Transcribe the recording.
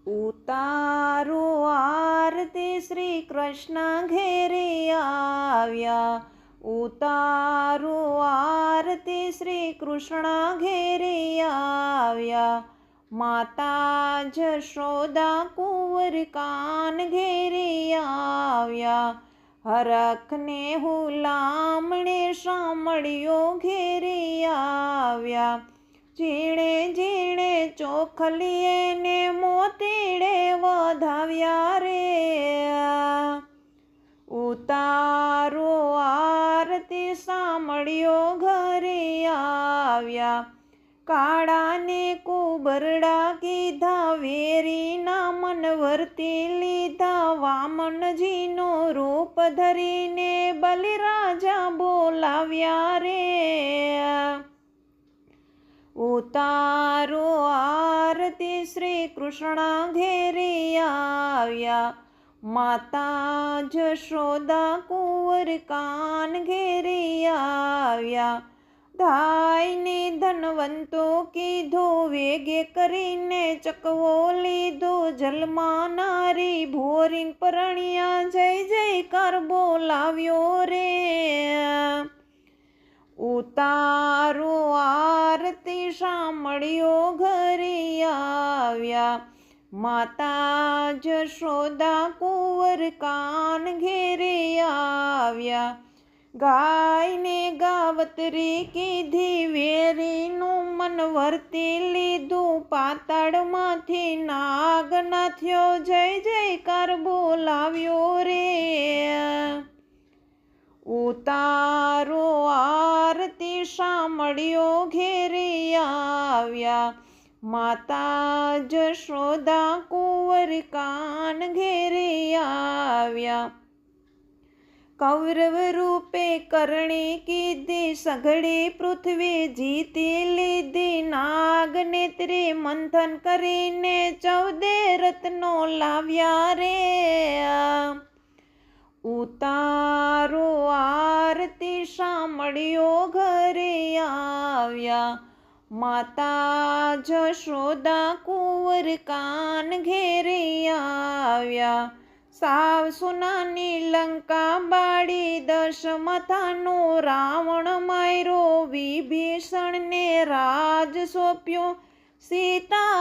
ઉતારો આરતી શ્રી કૃષ્ણ ઘેરે આવ્યા। ઉતારો આરતી શ્રી કૃષ્ણ ઘેરે આવ્યા। માતા જશોદા કુંવર કાન ઘેરે આવ્યા। હરખને હુલામણે સાંભળ્યો ઘેરે આવ્યા। ઝીણે ઝીણે ચોખલીએ ને મોતીડે વધાવ્યા રે। ઉતારો આરતી સાંભળ્યો ઘરે આવ્યા। કાળાને કુબરડા કીધા વેરીના મન વર્તી લીધા। વામનજીનો રૂપ ધરીને બલિરાજા બોલાવ્યા રે। ઉતારો આરતી શ્રી કૃષ્ણ ઘેરે આવ્યા। માતા જશોદા કુંવર કાન ઘેરે આવ્યા। ધાઈને ધનવંતો કીધો વેગે કરીને ચકવો લીધો। જલમાં નારી ભોરીન પરણ્યા જય જયકાર બોલાવ્યો રે। ઉતારો આરતી સાંભળ્યો ઘરે આવ્યા। માતા જશોદા કુંવર કાન ઘેરે આવ્યા। ગાયને ગાવતરી કીધી વેરીનું મન વર્તી લીધું। પાતાળમાંથી નાગ નાથ્યો જય જયકાર બોલાવ્યો રે। ઉતારો આરતી સાંભળ્યો ઘેરે આવ્યા। માતા જશોદા કુંવર કાન ઘેરે આવ્યા। કૌરવ રૂપે કરણી કીધી સઘળી પૃથ્વી જીતી લીધી। નાગ નેત્રે મંથન કરીને 14 રત્નો લાવ્યા રે। ઉતારો આરતી સાંભળ્યો ઘરે આવ્યા। માતા જશોદા કુંવર કાન ઘેરે આવ્યા। સાવ સોનાની લંકા બાળી 10 માથાનો રાવણ માર્યો। વિભીષણને રાજ સોંપ્યો સીતા